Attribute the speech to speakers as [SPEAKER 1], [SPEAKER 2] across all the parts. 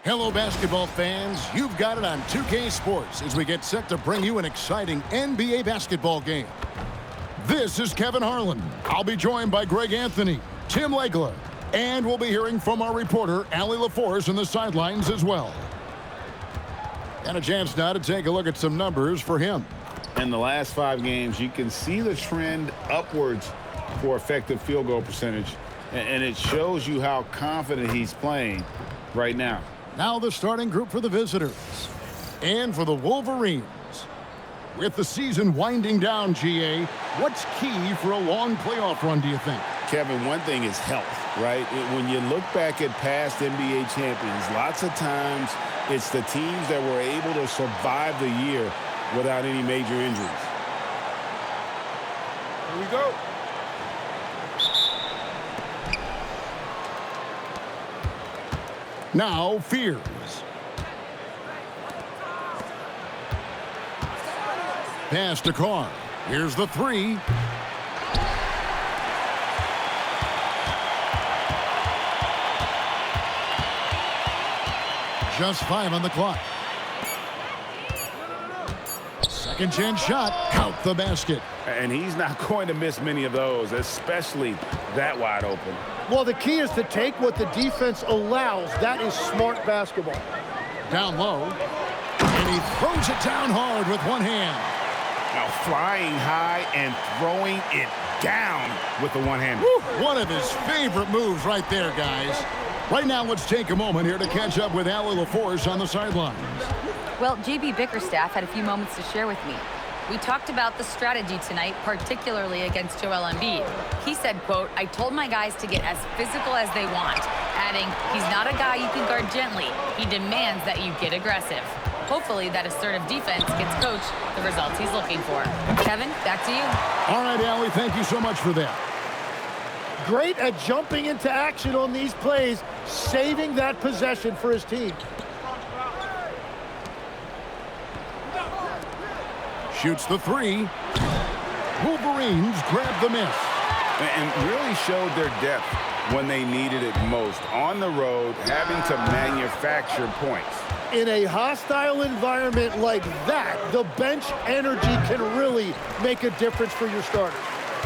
[SPEAKER 1] Hello, basketball fans. You've got it on 2K Sports as we get set to bring you an exciting NBA basketball game. This is Kevin Harlan. I'll be joined by Greg Anthony, Tim Legler, and we'll be hearing from our reporter, Allie LaForce, on the sidelines as well. And a chance now to take a look at some numbers for him.
[SPEAKER 2] In the last 5 games, you can see the trend upwards for effective field goal percentage, and it shows you how confident he's playing right now.
[SPEAKER 1] Now the starting group for the visitors. And for the Wolverines. With the season winding down, GA, what's key for a long playoff run, do you think?
[SPEAKER 2] Kevin, one thing is health, right? When you look back at past NBA champions, lots of times it's the teams that were able to survive the year without any major injuries.
[SPEAKER 3] Here we go.
[SPEAKER 1] Now, Fears. Pass to Carr. Here's the three. Just 5 on the clock. Second chance shot. Count the basket.
[SPEAKER 2] And he's not going to miss many of those, especially that wide open.
[SPEAKER 3] Well, the key is to take what the defense allows. That is smart basketball.
[SPEAKER 1] Down low. And he throws it down hard with one hand.
[SPEAKER 2] Now flying high and throwing it down with the one hand.
[SPEAKER 1] One of his favorite moves right there, guys. Right now, let's take a moment here to catch up with Allie LaForce on the sidelines.
[SPEAKER 4] Well, JB Bickerstaff had a few moments to share with me. We talked about the strategy tonight, particularly against Joel Embiid. He said, quote, "I told my guys to get as physical as they want," adding, "He's not a guy you can guard gently. He demands that you get aggressive." Hopefully that assertive defense gets Coach the results he's looking for. Kevin, back to you.
[SPEAKER 1] All right, Allie, thank you so much for that.
[SPEAKER 3] Great at jumping into action on these plays, saving that possession for his team.
[SPEAKER 1] Shoots the three. Wolverines grab the miss.
[SPEAKER 2] And really showed their depth when they needed it most. On the road, having to manufacture points.
[SPEAKER 3] In a hostile environment like that, the bench energy can really make a difference for your starters.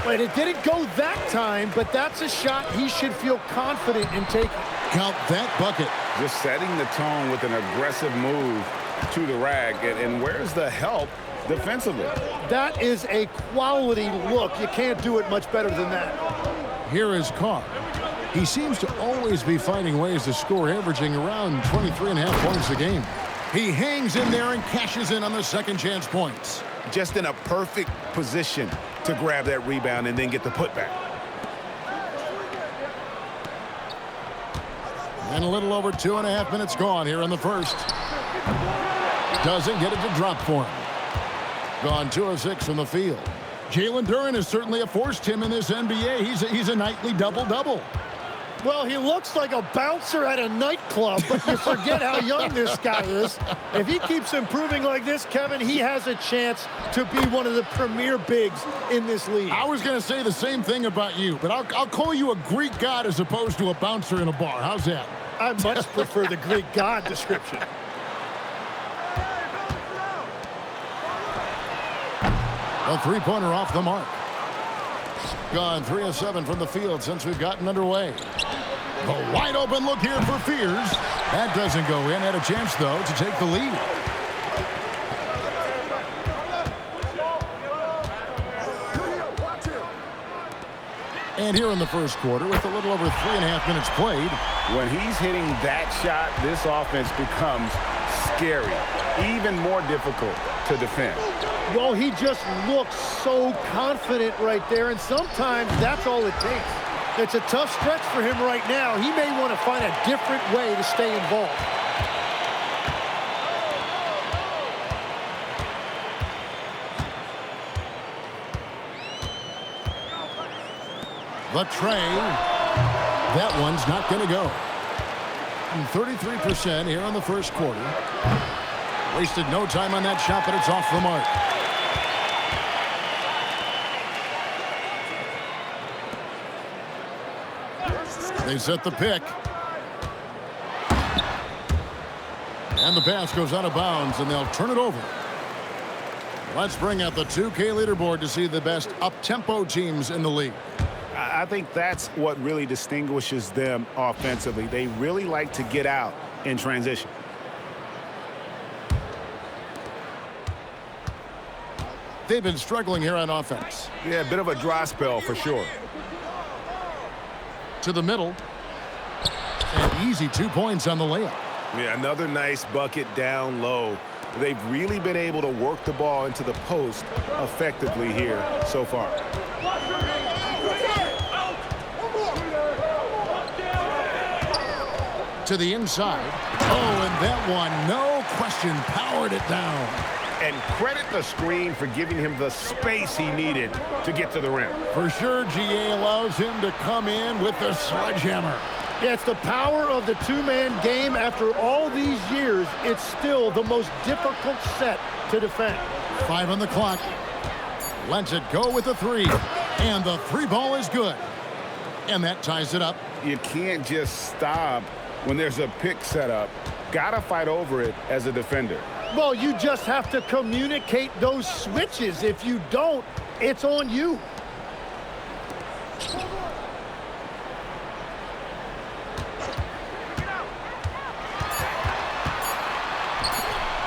[SPEAKER 3] But it didn't go that time, but that's a shot he should feel confident in taking.
[SPEAKER 1] Count that bucket.
[SPEAKER 2] Just setting the tone with an aggressive move to the rack. And where's the help defensively?
[SPEAKER 3] That is a quality look. You can't do it much better than that.
[SPEAKER 1] Here is Carr. He seems to always be finding ways to score, averaging around 23.5 points a game. He hangs in there and cashes in on the second chance points.
[SPEAKER 2] Just in a perfect position to grab that rebound and then get the putback.
[SPEAKER 1] And a little over 2.5 minutes gone here in the first. Doesn't get it to drop for him. Gone 2 of 6 from the field. Jalen Duren has certainly forced him in this NBA. He's a nightly double-double.
[SPEAKER 3] Well, he looks like a bouncer at a nightclub, but you forget how young this guy is. If he keeps improving like this, Kevin, he has a chance to be one of the premier bigs in this league.
[SPEAKER 1] I was going to say the same thing about you, but I'll call you a Greek god as opposed to a bouncer in a bar. How's that?
[SPEAKER 3] I much prefer the Greek god description.
[SPEAKER 1] A three-pointer off the mark. Gone 3 of 7 from the field since we've gotten underway. The wide open look here for Fears. That doesn't go in. Had a chance, though, to take the lead. And here in the first quarter, with a little over 3.5 minutes played.
[SPEAKER 2] When he's hitting that shot, this offense becomes scary, even more difficult to defend.
[SPEAKER 3] Well, he just looks so confident right there, and sometimes that's all it takes. It's a tough stretch for him right now. He may want to find a different way to stay involved.
[SPEAKER 1] The tray. That one's not going to go. 33% here in the first quarter. Wasted no time on that shot, but it's off the mark. They set the pick. And the pass goes out of bounds, and they'll turn it over. Let's bring out the 2K leaderboard to see the best up-tempo teams in the league.
[SPEAKER 2] I think that's what really distinguishes them offensively. They really like to get out in transition.
[SPEAKER 1] They've been struggling here on offense.
[SPEAKER 2] Yeah, a bit of a dry spell for sure.
[SPEAKER 1] To the middle. And easy 2 points on the layup.
[SPEAKER 2] Yeah, another nice bucket down low. They've really been able to work the ball into the post effectively here so far.
[SPEAKER 1] To the inside. Oh, and that one, no question, powered it down.
[SPEAKER 2] And credit the screen for giving him the space he needed to get to the rim.
[SPEAKER 1] For sure, GA allows him to come in with the sledgehammer.
[SPEAKER 3] Yeah, it's the power of the two-man game. After all these years, it's still the most difficult set to defend.
[SPEAKER 1] 5 on the clock. Lets it go with the 3. And the 3 ball is good. And that ties it up.
[SPEAKER 2] You can't just stop when there's a pick set up. Gotta fight over it as a defender.
[SPEAKER 3] Well, you just have to communicate those switches. If you don't, it's on you.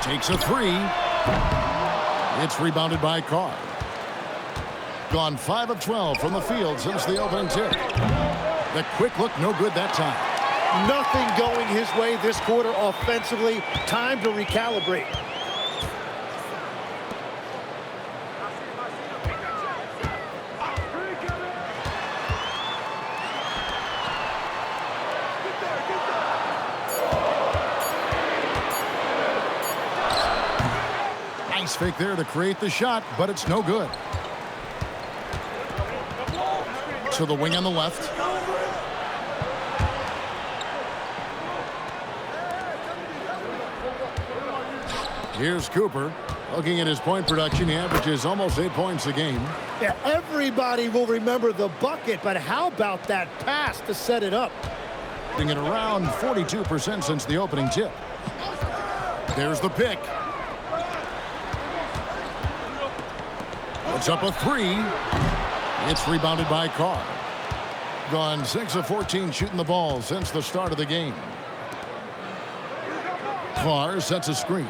[SPEAKER 1] Takes a 3. It's rebounded by Carr. Gone 5 of 12 from the field since the opening tip. The quick look, no good that time.
[SPEAKER 3] Nothing going his way this quarter offensively. Time to recalibrate.
[SPEAKER 1] Nice fake there to create the shot, but it's no good. To the wing on the left. Here's Cooper. Looking at his point production, he averages almost 8 points a game.
[SPEAKER 3] Yeah, everybody will remember the bucket, but how about that pass to set it up?
[SPEAKER 1] Putting it around 42% since the opening tip. There's the pick. Puts up a 3. It's rebounded by Carr. Gone 6 of 14 shooting the ball since the start of the game. Carr sets a screen.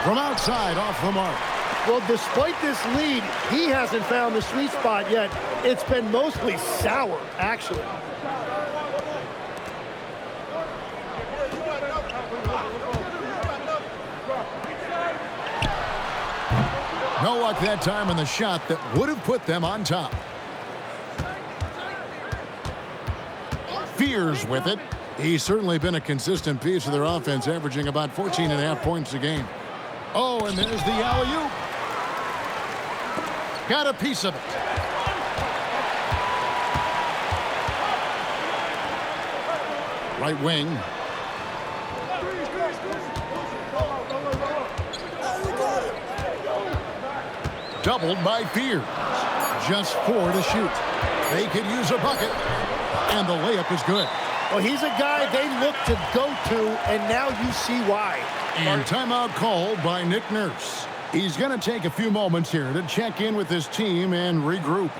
[SPEAKER 1] From outside, off the mark.
[SPEAKER 3] Well, despite this lead, he hasn't found the sweet spot yet. It's been mostly sour, actually.
[SPEAKER 1] No luck that time on the shot that would have put them on top. Fears with it. He's certainly been a consistent piece of their offense, averaging about 14.5 points a game. Oh, and there's the alley-oop. Got a piece of it. Right wing. Doubled by Fears. Just 4 to shoot. They could use a bucket. And the layup is good.
[SPEAKER 3] Well, he's a guy they look to go to, and now you see why.
[SPEAKER 1] And timeout called by Nick Nurse. He's going to take a few moments here to check in with his team and regroup.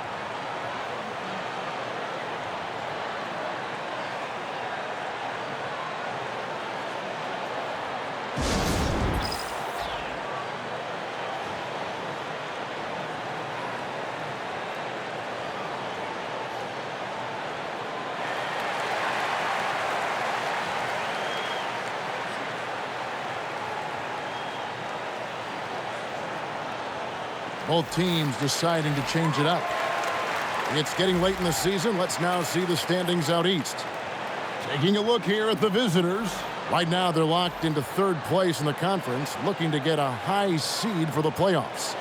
[SPEAKER 1] Both teams deciding to change it up. It's getting late in the season. Let's now see the standings out east. Taking a look here at the visitors. Right now, they're locked into 3rd place in the conference, looking to get a high seed for the playoffs.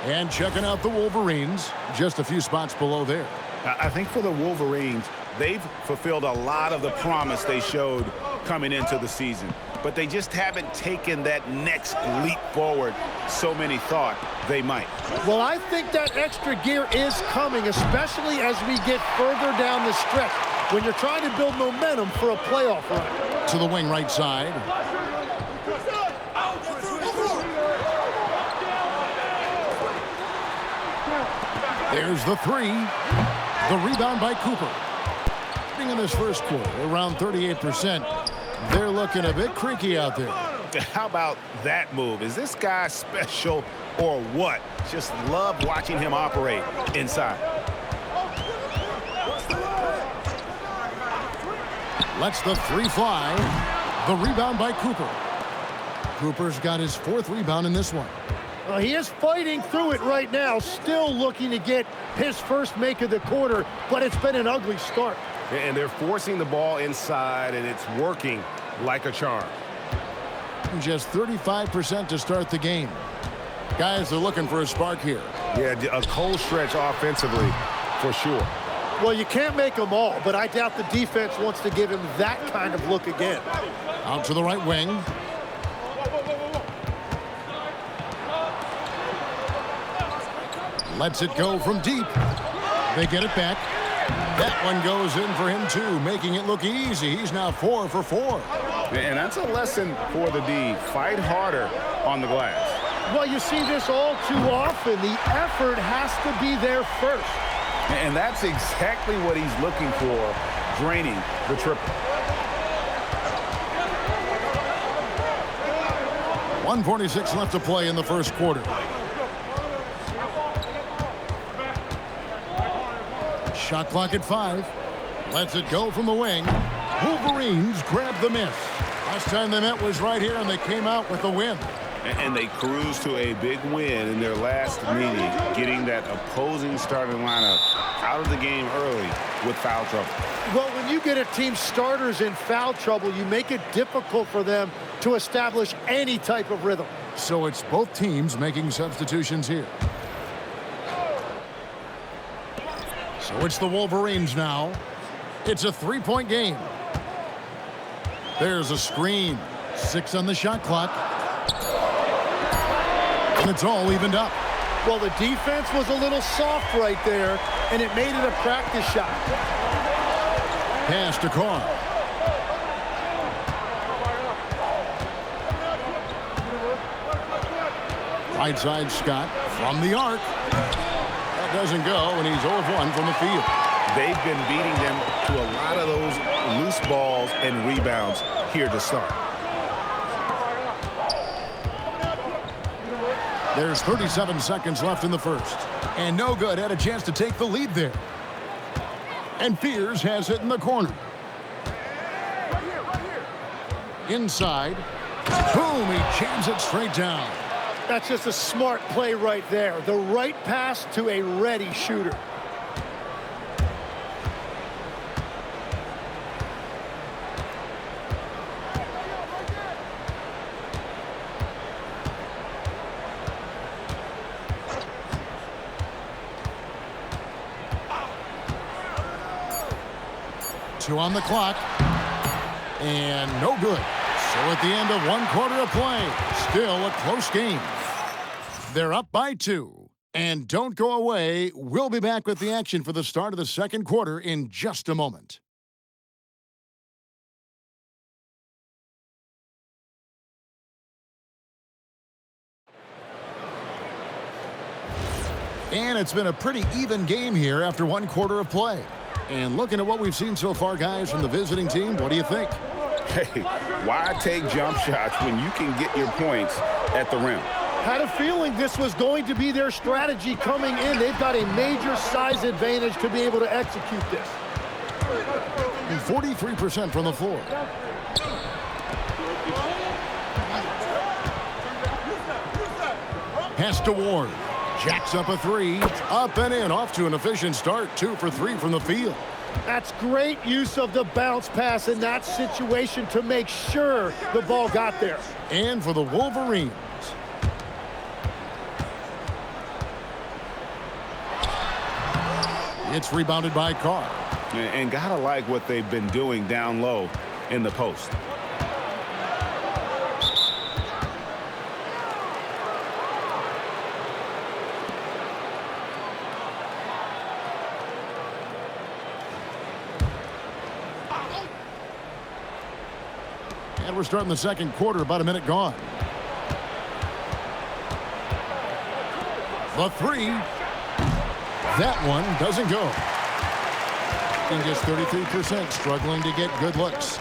[SPEAKER 1] And checking out the Wolverines, just a few spots below there.
[SPEAKER 2] I think for the Wolverines, they've fulfilled a lot of the promise they showed coming into the season. But they just haven't taken that next leap forward so many thought they might.
[SPEAKER 3] Well, I think that extra gear is coming, especially as we get further down the stretch, when you're trying to build momentum for a playoff run.
[SPEAKER 1] To the wing right side. There's the three. The rebound by Cooper. In this first quarter, around 38%. They're looking a bit creaky out there.
[SPEAKER 2] How about that move? Is this guy special or what? Just love watching him operate inside.
[SPEAKER 1] Lets the three fly. The rebound by Cooper. Cooper's got his fourth rebound in this one.
[SPEAKER 3] He is fighting through it right now, still looking to get his first make of the quarter, but it's been an ugly start.
[SPEAKER 5] And they're forcing the ball inside, and it's working like a charm.
[SPEAKER 1] Just 35% to start the game. Guys are looking for a spark here.
[SPEAKER 5] Yeah, a cold stretch offensively for sure.
[SPEAKER 3] Well, you can't make them all, but I doubt the defense wants to give him that kind of look again.
[SPEAKER 1] Out to the right wing. Lets it go from deep. They get it back. That one goes in for him, too, making it look easy. He's now 4 for 4.
[SPEAKER 2] And that's a lesson for the D. Fight harder on the glass.
[SPEAKER 3] Well, you see this all too often. The effort has to be there first.
[SPEAKER 2] And that's exactly what he's looking for, draining the triple.
[SPEAKER 1] 1:46 left to play in the first quarter. Shot clock at 5. Lets it go from the wing. Wolverines grab the miss. Last time they met was right here, and they came out with a win.
[SPEAKER 2] And they cruised to a big win in their last meeting, getting that opposing starting lineup out of the game early with foul trouble.
[SPEAKER 3] Well, when you get a team's starters in foul trouble, you make it difficult for them to establish any type of rhythm.
[SPEAKER 1] So it's both teams making substitutions here. So it's the Wolverines now. It's a three-point game. There's a screen. 6 on the shot clock. And it's all evened up.
[SPEAKER 3] Well, the defense was a little soft right there, and it made it a practice shot.
[SPEAKER 1] Pass to Carr. Right side Scott from the arc. That doesn't go, and he's 0 of 1 from the field.
[SPEAKER 2] They've been beating them to a lot of those loose balls and rebounds here to start.
[SPEAKER 1] There's 37 seconds left in the first. And no good. Had a chance to take the lead there. And Fears has it in the corner. Inside. Boom, he jams it straight down.
[SPEAKER 3] That's just a smart play right there. The right pass to a ready shooter.
[SPEAKER 1] Two on the clock. And no good. So at the end of 1 quarter of play, still a close game. They're up by 2. And don't go away. We'll be back with the action for the start of the second quarter in just a moment. And it's been a pretty even game here after 1 quarter of play. And looking at what we've seen so far, guys, from the visiting team, what do you think?
[SPEAKER 2] Hey, why take jump shots when you can get your points at the rim?
[SPEAKER 3] Had a feeling this was going to be their strategy coming in. They've got a major size advantage to be able to execute this.
[SPEAKER 1] 43% from the floor. Pass to Ward. Jacks up a 3. Up and in. Off to an efficient start. 2 for 3 from the field.
[SPEAKER 3] That's great use of the bounce pass in that situation to make sure the ball got there.
[SPEAKER 1] And for the Wolverines. It's rebounded by Carr.
[SPEAKER 2] And gotta like what they've been doing down low in the post.
[SPEAKER 1] And we're starting the second quarter, about a minute gone. The 3. That one doesn't go. And just 33%, struggling to get good looks.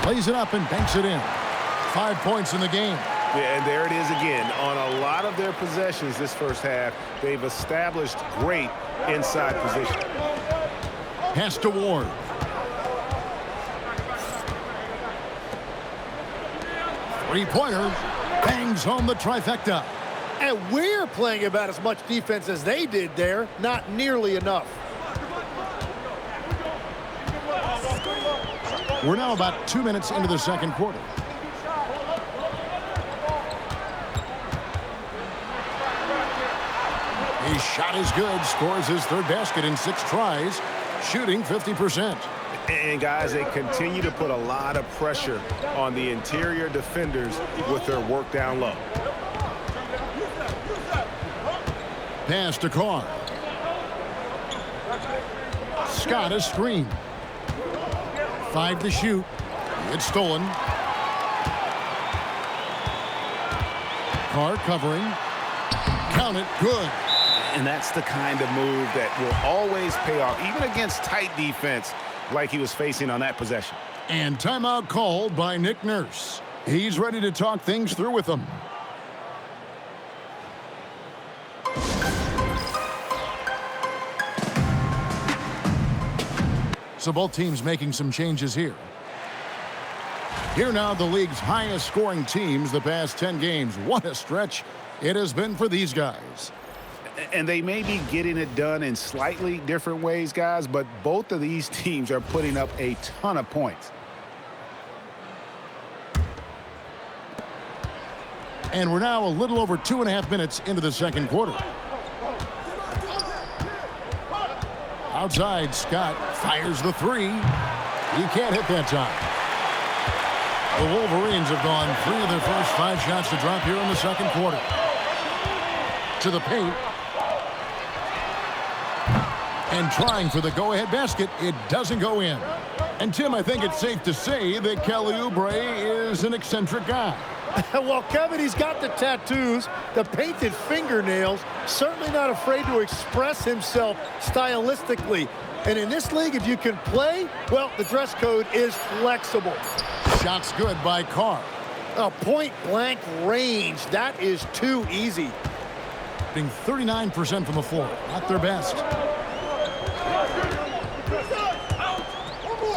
[SPEAKER 1] Plays it up and banks it in. 5 points in the game.
[SPEAKER 2] Yeah, and there it is again. On a lot of their possessions this first half, they've established great inside position.
[SPEAKER 1] Pass to Ward. Three-pointer. Bangs home the trifecta.
[SPEAKER 3] And we're playing about as much defense as they did there. Not nearly enough.
[SPEAKER 1] We're now about 2 minutes into the second quarter. His shot is good. Scores his third basket in 6 tries. Shooting 50%.
[SPEAKER 2] And, guys, they continue to put a lot of pressure on the interior defenders with their work down low.
[SPEAKER 1] Pass to Carr. Scott is screened. 5 to shoot. It's stolen. Carr covering. Count it. Good.
[SPEAKER 2] And that's the kind of move that will always pay off, even against tight defense like he was facing on that possession.
[SPEAKER 1] And timeout called by Nick Nurse. He's ready to talk things through with them. So both teams making some changes here. Here now, the league's highest scoring teams the past 10 games. What a stretch it has been for these guys.
[SPEAKER 2] And they may be getting it done in slightly different ways, guys, but both of these teams are putting up a ton of points.
[SPEAKER 1] And we're now a little over 2.5 minutes into the second quarter. Outside, Scott fires the three. He can't hit that time. The Wolverines have gone 3 of their first 5 shots to drop here in the second quarter. To the paint. And trying for the go-ahead basket, it doesn't go in. And Tim, I think it's safe to say that Kelly Oubre is an eccentric guy.
[SPEAKER 3] Well, Kevin, he's got the tattoos, the painted fingernails, certainly not afraid to express himself stylistically. And in this league, if you can play, well, the dress code is flexible.
[SPEAKER 1] Shots good by Carr.
[SPEAKER 3] A point-blank range. That is too easy.
[SPEAKER 1] Being 39% from the floor. Not their best.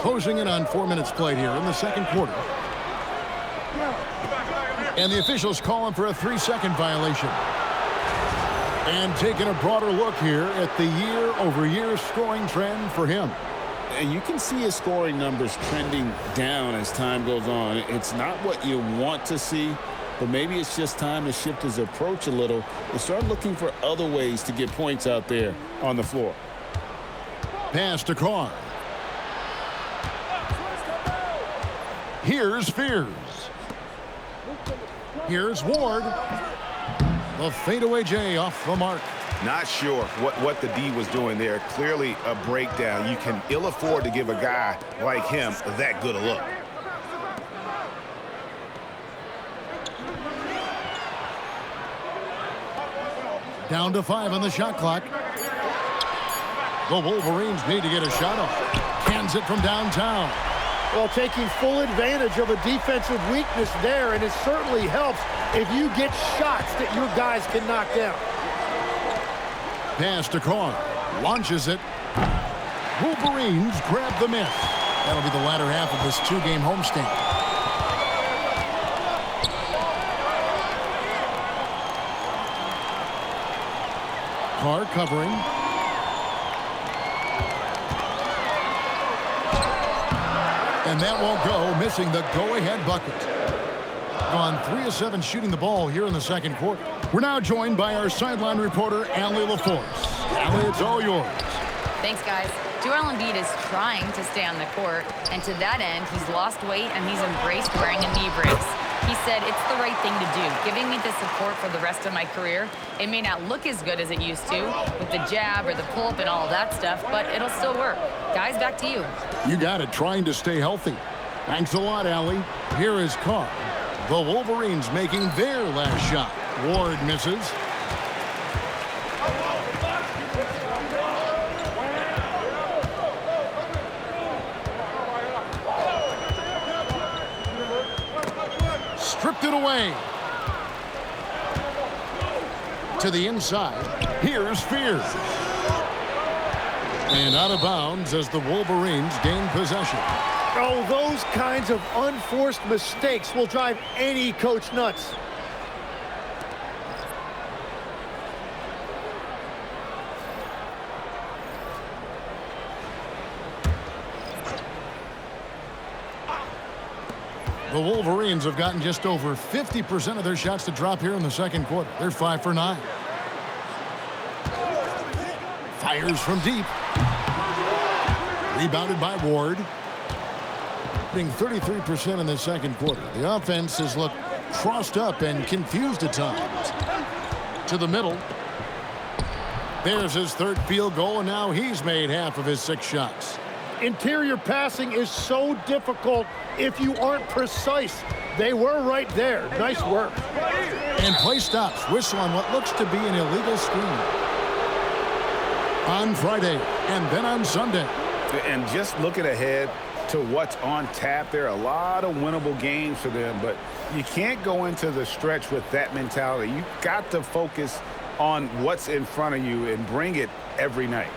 [SPEAKER 1] Closing in on 4 minutes played here in the second quarter. And the officials calling for a 3-second violation. And taking a broader look here at the year-over-year scoring trend for him.
[SPEAKER 6] And you can see his scoring numbers trending down as time goes on. It's not what you want to see, but maybe it's just time to shift his approach a little and start looking for other ways to get points out there on the floor.
[SPEAKER 1] Pass to Carr. Here's Fears. Here's Ward. The fadeaway J off the mark.
[SPEAKER 2] Not sure what the D was doing there. Clearly a breakdown. You can ill afford to give a guy like him that good a look.
[SPEAKER 1] Down to 5 on the shot clock. The Wolverines need to get a shot off. Cans it from downtown.
[SPEAKER 3] Well, taking full advantage of a defensive weakness there, and it certainly helps if you get shots that your guys can knock down.
[SPEAKER 1] Pass to Carr. Launches it. Wolverines grab the miss. That'll be the latter half of this 2-game homestand. Carr covering. And that won't go, missing the go-ahead bucket. Gone 3 of 7 shooting the ball here in the second quarter. We're now joined by our sideline reporter, Allie LaForce. Allie, it's all yours.
[SPEAKER 4] Thanks, guys. Joel Embiid is trying to stay on the court, and to that end, he's lost weight and he's embraced wearing a knee brace. He said, it's the right thing to do, giving me the support for the rest of my career. It may not look as good as it used to with the jab or the pull-up and all of that stuff, but it'll still work. Guys, back to you.
[SPEAKER 1] You got it, trying to stay healthy. Thanks a lot, Allie. Here is Carr. The Wolverines making their last shot. Ward misses. Stripped it away. To the inside. Here's Fears. And out of bounds as the Wolverines gain possession.
[SPEAKER 3] Oh, those kinds of unforced mistakes will drive any coach nuts.
[SPEAKER 1] The Wolverines have gotten just over 50% of their shots to drop here in the second quarter. They're 5 for 9. Fires from deep. Rebounded by Ward. Being 33% in the second quarter. The offense has looked crossed up and confused at times. To the middle. There's his third field goal, and now he's made half of his 6 shots.
[SPEAKER 3] Interior passing is so difficult if you aren't precise. They were right there. Nice work.
[SPEAKER 1] And play stops. Whistle on what looks to be an illegal screen. On Friday and then on Sunday.
[SPEAKER 2] And just looking ahead to what's on tap, there are a lot of winnable games for them, but you can't go into the stretch with that mentality. You've got to focus on what's in front of you and bring it every night.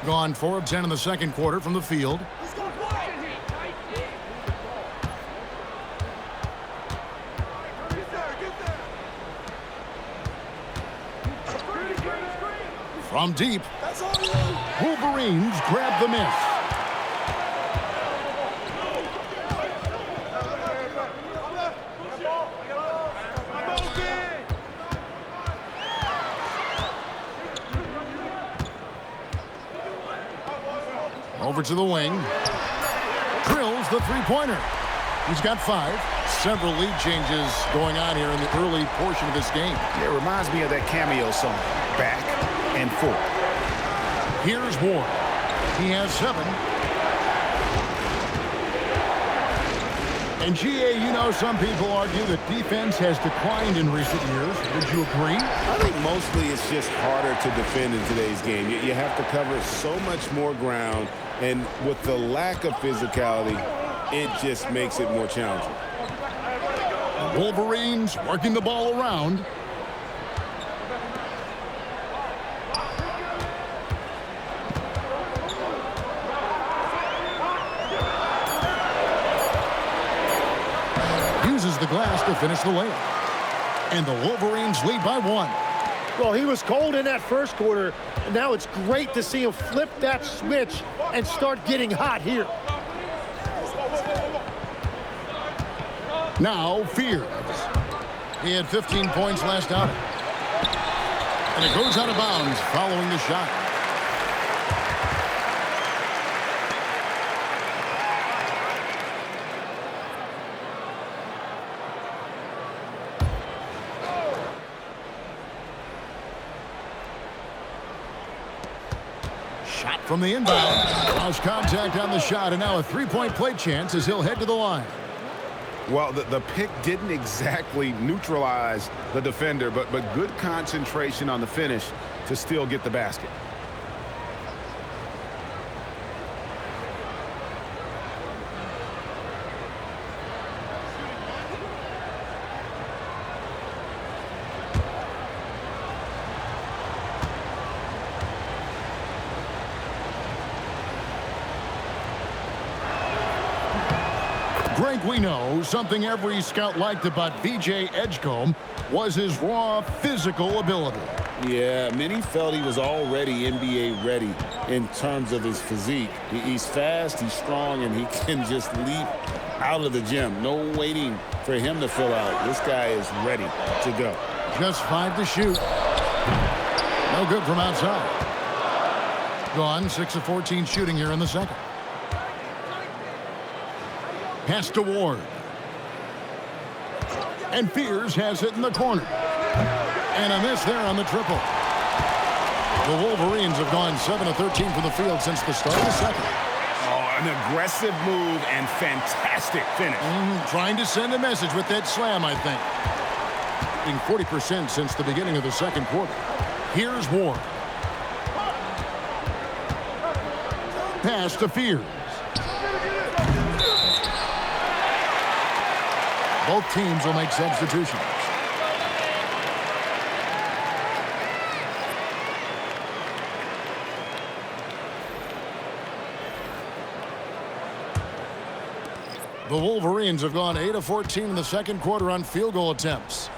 [SPEAKER 1] Gone 4 of 10 in the second quarter from the field. From deep. Wolverines grab the miss. Over to the wing. Drills the three-pointer. He's got 5. Several lead changes going on here in the early portion of this game.
[SPEAKER 2] It reminds me of that cameo song, Back and Forth.
[SPEAKER 1] Here's Ward. He has 7. And GA, you know, some people argue that defense has declined in recent years. Would you agree?
[SPEAKER 5] I think mostly it's just harder to defend in today's game. You have to cover so much more ground, and with the lack of physicality, it just makes it more challenging.
[SPEAKER 1] The Wolverines working the ball around. Uses the glass to finish the layup. And the Wolverines lead by 1.
[SPEAKER 3] Well, he was cold in that first quarter, and now it's great to see him flip that switch and start getting hot here.
[SPEAKER 1] Now Fears. He had 15 points last outing. And it goes out of bounds following the shot. Shot from the inbound. Lost contact on the shot, and now a three-point play chance as he'll head to the line.
[SPEAKER 2] Well, the pick didn't exactly neutralize the defender, but good concentration on the finish to still get the basket.
[SPEAKER 1] Greg, we know something every scout liked about VJ Edgecombe was his raw physical ability.
[SPEAKER 6] Yeah, many felt he was already NBA ready in terms of his physique. He's fast, he's strong, and he can just leap out of the gym. No waiting for him to fill out. This guy is ready to go.
[SPEAKER 1] Just 5 to shoot. No good from outside. Gone 6 of 14 shooting here in the second. Pass to Ward. And Fears has it in the corner. And a miss there on the triple. The Wolverines have gone 7 of 13 from the field since the start of the second.
[SPEAKER 2] Oh, An aggressive move and fantastic finish.
[SPEAKER 1] Trying to send a message with that slam, I think. Being 40% since the beginning of the second quarter. Here's Ward. Pass to Fears. Both teams will make substitutions. The Wolverines have gone 8 of 14 in the second quarter on field goal attempts.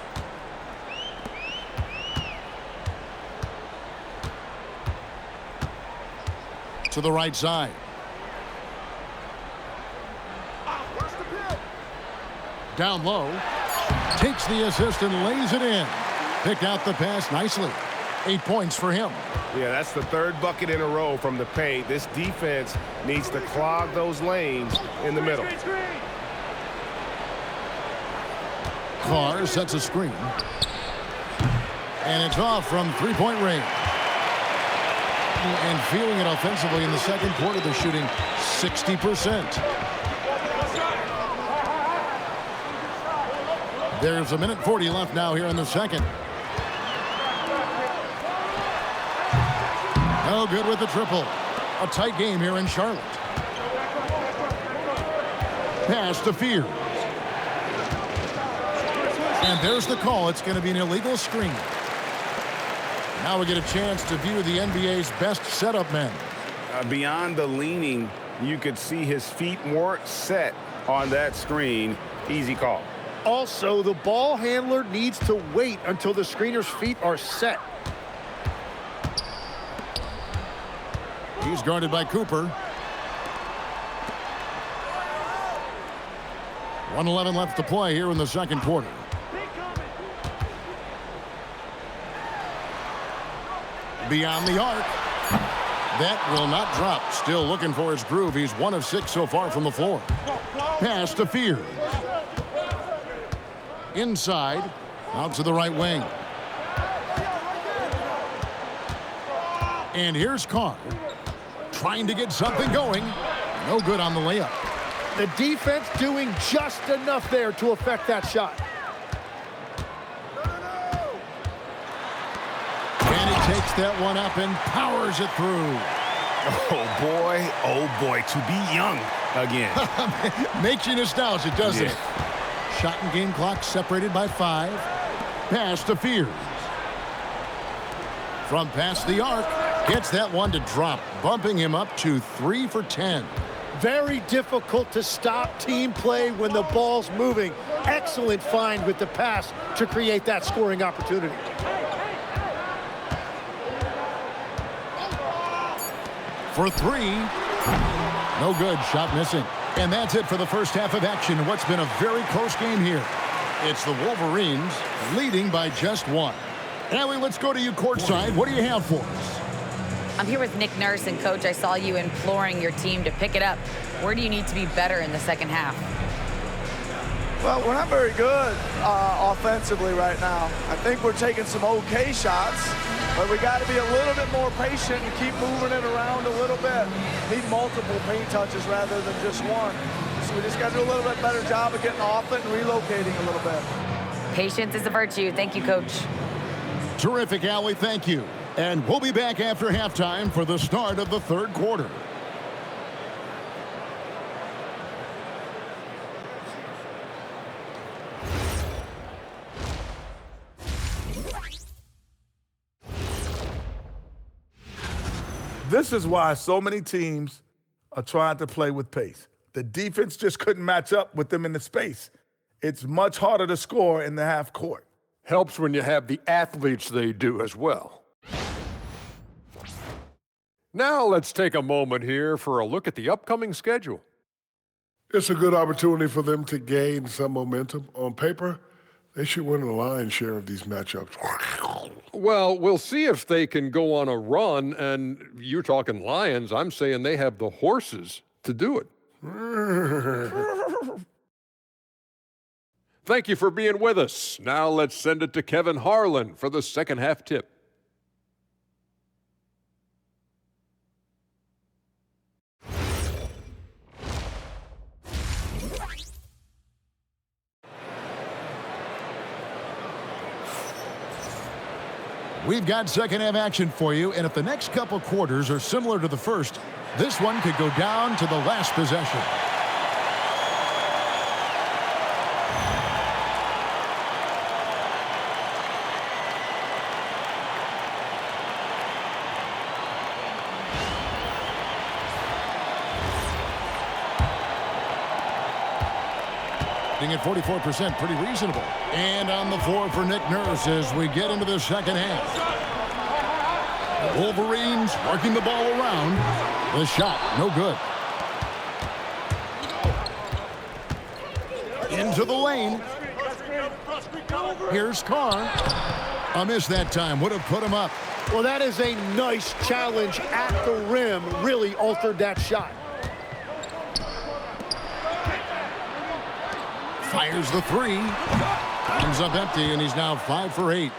[SPEAKER 1] To the right side. Down low. Takes the assist and lays it in. Picked out the pass nicely. 8 points for him.
[SPEAKER 7] Yeah, that's the third bucket in a row from the paint. This defense needs to clog those lanes in the middle.
[SPEAKER 1] Carr sets a screen. And it's off from three-point range. And feeling it offensively in the second quarter, they're shooting 60%. There's a minute 40 left now here in the second. No good with the triple. A tight game here in Charlotte. Pass to Fears. And there's the call. It's going to be an illegal screen. Now we get a chance to view the NBA's best setup men.
[SPEAKER 2] Beyond the leaning, you could see his feet weren't set on that screen. Easy call.
[SPEAKER 3] Also, the ball handler needs to wait until the screener's feet are set.
[SPEAKER 1] He's guarded by Cooper. 1:11 left to play here in the second quarter. Beyond the arc. That will not drop. Still looking for his groove. He's 1 of 6 so far from the floor. Pass to Fears. Inside. Out to the right wing. And here's Carr. Trying to get something going. No good on the layup.
[SPEAKER 3] The defense doing just enough there to affect that shot.
[SPEAKER 1] And he takes that one up and powers it through.
[SPEAKER 2] Oh boy, to be young again.
[SPEAKER 1] Makes you nostalgic, doesn't it? Shot and game clock separated by 5. Pass to Fears. From past the arc, gets that one to drop, bumping him up to 3 for 10.
[SPEAKER 3] Very difficult to stop team play when the ball's moving. Excellent find with the pass to create that scoring opportunity.
[SPEAKER 1] For 3. No good. Shot missing. And that's it for the first half of action. What's been a very close game here. It's the Wolverines leading by just 1. Allie, let's go to you courtside. What do you have for us?
[SPEAKER 4] I'm here with Nick Nurse, and Coach, I saw you imploring your team to pick it up. Where do you need to be better in the second half?
[SPEAKER 8] Well, we're not very good offensively right now. I think we're taking some okay shots, but we got to be a little bit more patient and keep moving it around a little bit. Need multiple paint touches rather than just one. So we just got to do a little bit better job of getting off it and relocating a little bit.
[SPEAKER 4] Patience is a virtue. Thank you, Coach.
[SPEAKER 1] Terrific, Allie. Thank you. And we'll be back after halftime for the start of the third quarter.
[SPEAKER 9] This is why so many teams are trying to play with pace. The defense just couldn't match up with them in the space. It's much harder to score in the half court.
[SPEAKER 10] Helps when you have the athletes they do as well. Now let's take a moment here for a look at the upcoming schedule.
[SPEAKER 11] It's a good opportunity for them to gain some momentum. On paper, they should win the lion's share of these matchups.
[SPEAKER 10] Well, we'll see if they can go on a run, and you're talking Lions. I'm saying they have the horses to do it. Thank you for being with us. Now let's send it to Kevin Harlan for the second half tip.
[SPEAKER 1] We've got second half action for you, and if the next couple quarters are similar to the first, this one could go down to the last possession. At 44%, pretty reasonable. And on the floor for Nick Nurse as we get into the second half. The Wolverines working the ball around. The shot, no good. Into the lane. Here's Carr. A miss that time. Would have put him up.
[SPEAKER 3] Well, that is a nice challenge at the rim. Really altered that shot.
[SPEAKER 1] Fires the three. Comes up empty, and he's now 5 for 8.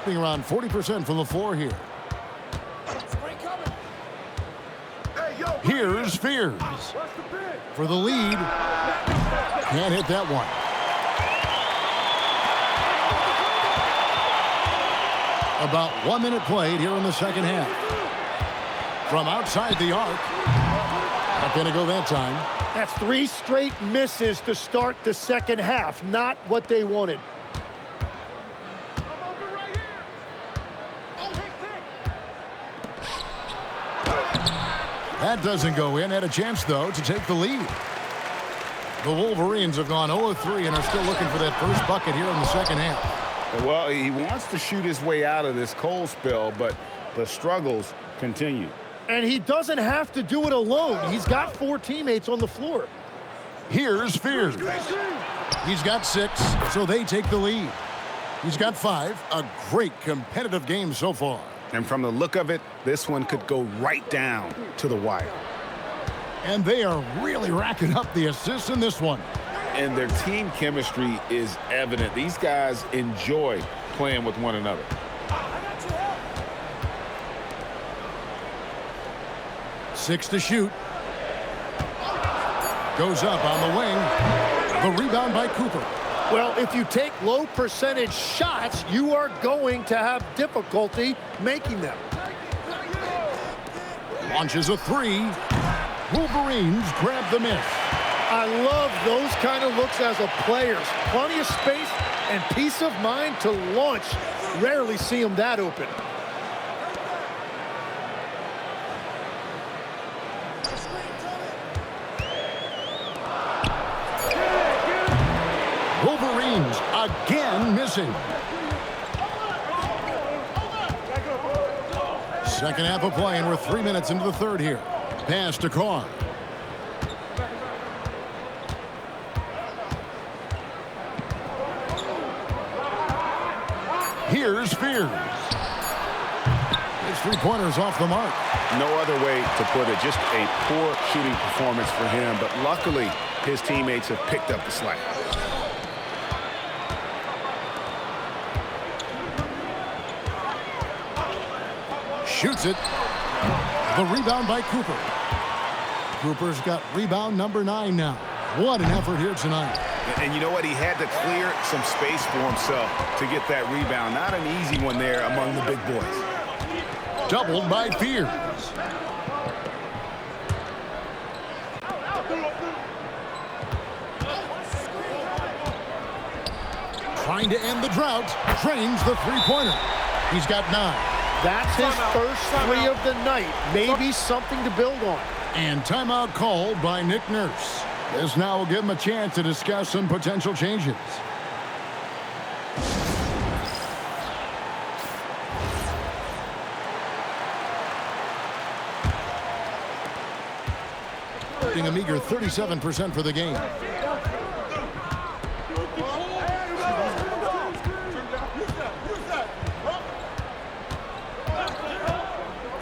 [SPEAKER 1] Being around 40% from the floor here. Here's Fears. For the lead. Can't hit that one. About 1 minute played here in the second half. From outside the arc. Not going to go that time.
[SPEAKER 3] That's 3 straight misses to start the second half. Not what they wanted.
[SPEAKER 1] That doesn't go in. Had a chance, though, to take the lead. The Wolverines have gone 0-3 and are still looking for that first bucket here in the second half.
[SPEAKER 2] Well, he wants to shoot his way out of this cold spell, but the struggles continue.
[SPEAKER 3] And he doesn't have to do it alone. He's got 4 teammates on the floor.
[SPEAKER 1] Here's Fears. He's got 6, so they take the lead. He's got 5. A great competitive game so far.
[SPEAKER 2] And from the look of it, this one could go right down to the wire.
[SPEAKER 1] And they are really racking up the assists in this one.
[SPEAKER 5] And their team chemistry is evident. These guys enjoy playing with one another.
[SPEAKER 1] Six to shoot. Goes up on the wing. The rebound by Cooper.
[SPEAKER 3] Well, if you take low percentage shots, you are going to have difficulty making them.
[SPEAKER 1] Launches a 3. Wolverines grab the miss.
[SPEAKER 3] I love those kind of looks as a player. Plenty of space and peace of mind to launch. Rarely see them that open.
[SPEAKER 1] Wolverines again missing. Second half of play, and we're 3 minutes into the third here. Pass to Carr. Here's Fears. His three-pointer's off the mark.
[SPEAKER 2] No other way to put it. Just a poor shooting performance for him, but luckily his teammates have picked up the slack.
[SPEAKER 1] Shoots it. The rebound by Cooper. Cooper's got rebound number 9 now. What an effort here tonight.
[SPEAKER 2] And you know what? He had to clear some space for himself to get that rebound. Not an easy one there among the big boys.
[SPEAKER 1] Doubled by Fears. Trying to end the drought. Trains the three-pointer. He's got 9.
[SPEAKER 3] That's his first 3 of the night. Maybe something to build on.
[SPEAKER 1] And timeout called by Nick Nurse. This now will give him a chance to discuss some potential changes. Being a meager 37% for the game.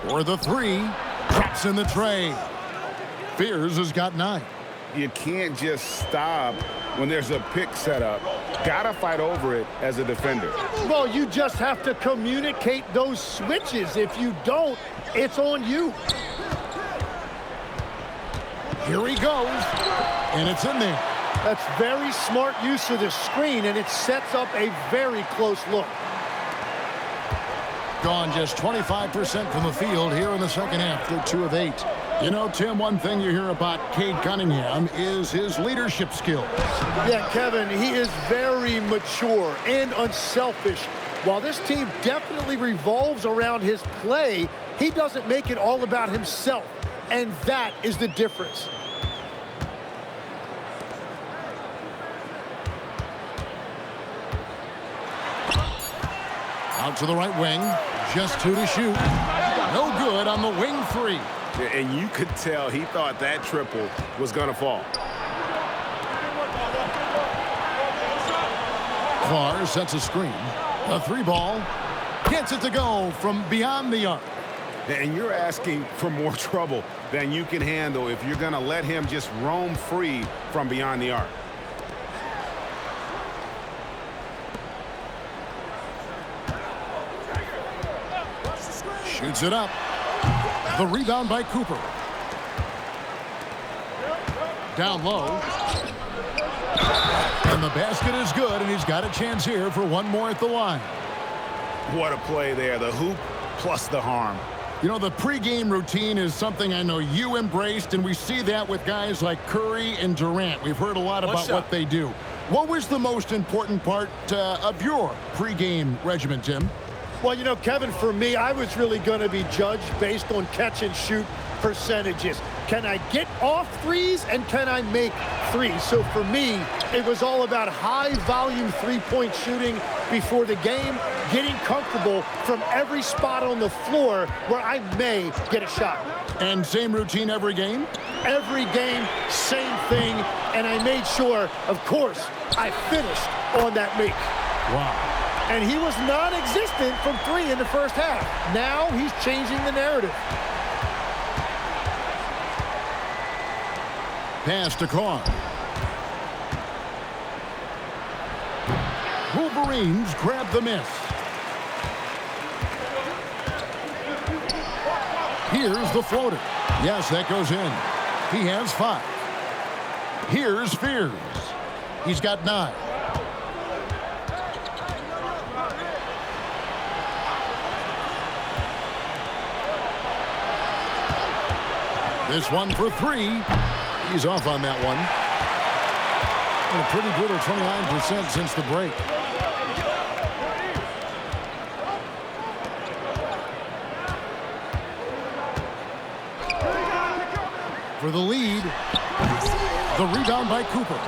[SPEAKER 1] For the 3, drops in the tray. Fears has got 9.
[SPEAKER 2] You can't just stop when there's a pick set up. Gotta fight over it as a defender.
[SPEAKER 3] Well, you just have to communicate those switches. If you don't, it's on you.
[SPEAKER 1] Here he goes, and it's in there.
[SPEAKER 3] That's very smart use of the screen, and it sets up a very close look.
[SPEAKER 1] gone just 25% from the field here in the second half. They're 2 of 8. You know, Tim, one thing you hear about Cade Cunningham is his leadership skills.
[SPEAKER 3] Yeah, Kevin, he is very mature and unselfish. While this team definitely revolves around his play, he doesn't make it all about himself, and that is the difference.
[SPEAKER 1] Out to the right wing, just 2 to shoot. No good on the wing 3.
[SPEAKER 2] And you could tell he thought that triple was going to fall.
[SPEAKER 1] Clark sets a screen. A 3-ball. Gets it to go from beyond the arc.
[SPEAKER 2] And you're asking for more trouble than you can handle if you're going to let him just roam free from beyond the arc.
[SPEAKER 1] Shoots it up. The rebound by Cooper. Down low. And the basket is good, and he's got a chance here for one more at the line.
[SPEAKER 2] What a play there. The hoop plus the harm.
[SPEAKER 1] You know, the pregame routine is something I know you embraced, and we see that with guys like Curry and Durant. We've heard a lot about what they do. What was the most important part of your pregame regimen, Tim?
[SPEAKER 3] Well, you know, Kevin, for me, I was really going to be judged based on catch-and-shoot percentages. Can I get off threes, and can I make threes? So for me, it was all about high-volume three-point shooting before the game, getting comfortable from every spot on the floor where I may get a shot.
[SPEAKER 1] And same routine every game?
[SPEAKER 3] Every game, same thing, and I made sure, of course, I finished on that make.
[SPEAKER 1] Wow.
[SPEAKER 3] And he was non-existent from 3 in the first half. Now he's changing the narrative.
[SPEAKER 1] Pass to Carr. Wolverines grab the miss. Here's the floater. Yes, that goes in. He has 5. Here's Fears. He's got 9. This one for 3. He's off on that one. And a pretty brutal 29% since the break. For the lead, the rebound by Cooper.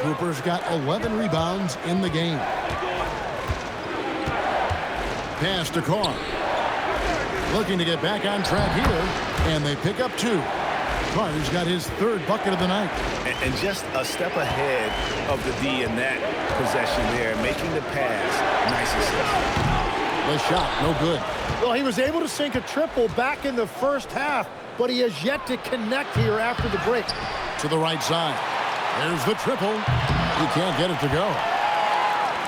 [SPEAKER 1] Cooper's got 11 rebounds in the game. Pass to Carr. Looking to get back on track here, and they pick up 2. Carter's got his 3rd bucket of the night.
[SPEAKER 2] And just a step ahead of the D in that possession there, making the pass. Nice assist.
[SPEAKER 1] The shot, no good.
[SPEAKER 3] Well, he was able to sink a triple back in the first half, but he has yet to connect here after the break.
[SPEAKER 1] To the right side. There's the triple. He can't get it to go.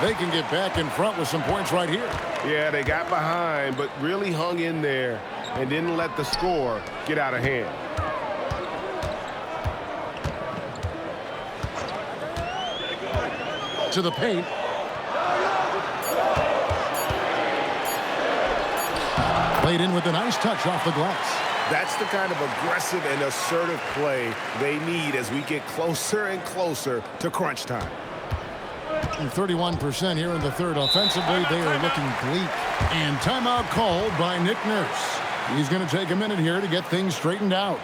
[SPEAKER 1] They can get back in front with some points right here.
[SPEAKER 7] Yeah, they got behind, but really hung in there and didn't let the score get out of hand.
[SPEAKER 1] To the paint. Played in with a nice touch off the glass.
[SPEAKER 2] That's the kind of aggressive and assertive play they need as we get closer and closer to crunch time.
[SPEAKER 1] 31% here in the third. Offensively, they are looking bleak. And timeout called by Nick Nurse. He's going to take a minute here to get things straightened out.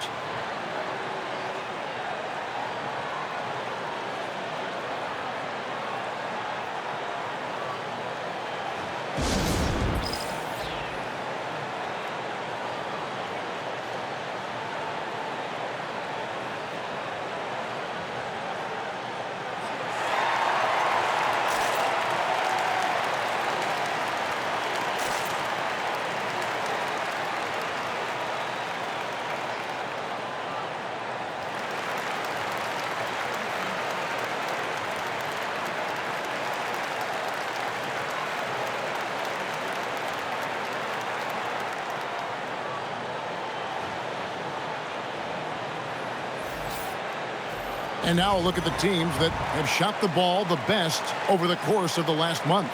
[SPEAKER 1] And now a look at the teams that have shot the ball the best over the course of the last month.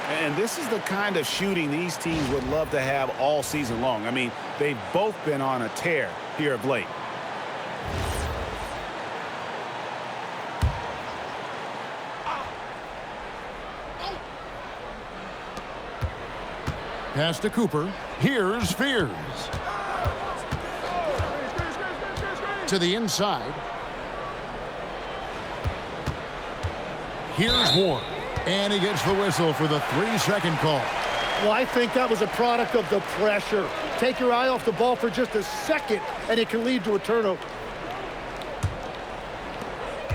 [SPEAKER 2] And this is the kind of shooting these teams would love to have all season long. I mean, they've both been on a tear here of late.
[SPEAKER 1] Pass to Cooper. Here's Fears. To the inside. Here's Ward. And he gets the whistle for the 3-second call.
[SPEAKER 3] Well, I think that was a product of the pressure. Take your eye off the ball for just a second, and it can lead to a turnover.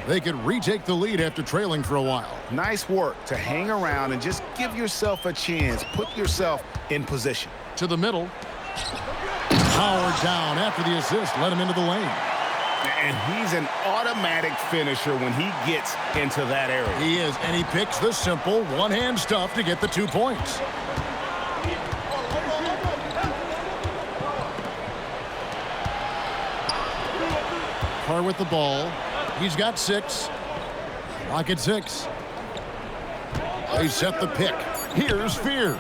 [SPEAKER 1] They could retake the lead after trailing for a while.
[SPEAKER 2] Nice work to hang around and just give yourself a chance. Put yourself in position.
[SPEAKER 1] To the middle. Howard down after the assist. Let him into the lane.
[SPEAKER 2] And he's an automatic finisher when he gets into that area.
[SPEAKER 1] He is, and he picks the simple one-hand stuff to get the 2 points. Carr with the ball. He's got 6. Lock at 6. They set the pick. Here's Fears.